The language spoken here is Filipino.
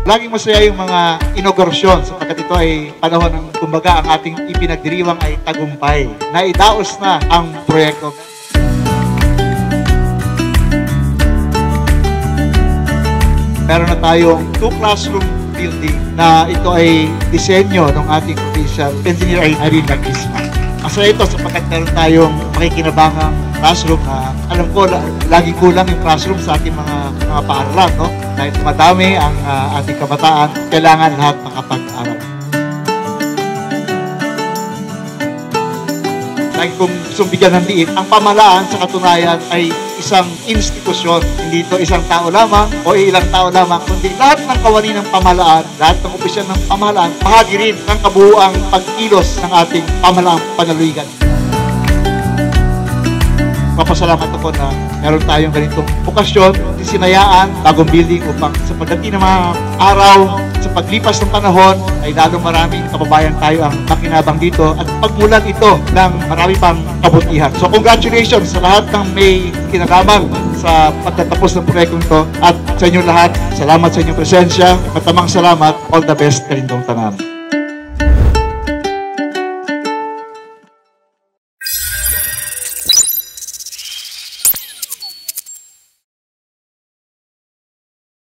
Laging masaya yung mga inaugurasyon sapagkat ito ay panahon ng kumbaga ang ating ipinagdiriwang ay tagumpay. Naidaos na ang proyekto. Meron na tayong 2 classroom building na ito ay disenyo ng ating official engineer Irene Lagisma. Masaya ito sapagkat meron tayong makikinabangang classroom na alam ko laging kulang yung classroom sa ating mga paaralan, no? Dahil madami ang ating kabataan, kailangan lahat makapag-aral. Dahil kung gustong bigyan ng diin, ang pamahalaan sa katunayan ay isang institusyon. Hindi ito isang tao lamang o ilang tao lamang, kundi lahat ng kawani ng pamahalaan, lahat ng opisyal ng pamahalaan, bahagi rin ng kabuuang pagkilos ng ating pamahalaang panaligan. Mapasalamat ako na meron tayong ganitong okasyon, sinayaan, bagong building upang sa pagdating ng mga araw, sa paglipas ng panahon, ay lalong maraming kababayan tayo ang makinabang dito at pagmulan ito ng marami pang kabutihan. So congratulations sa lahat ng may kinalaman sa pagtatapos ng proyektong ito at sa inyong lahat, salamat sa inyong presensya, matamang salamat, all the best, Kalindong Tanan.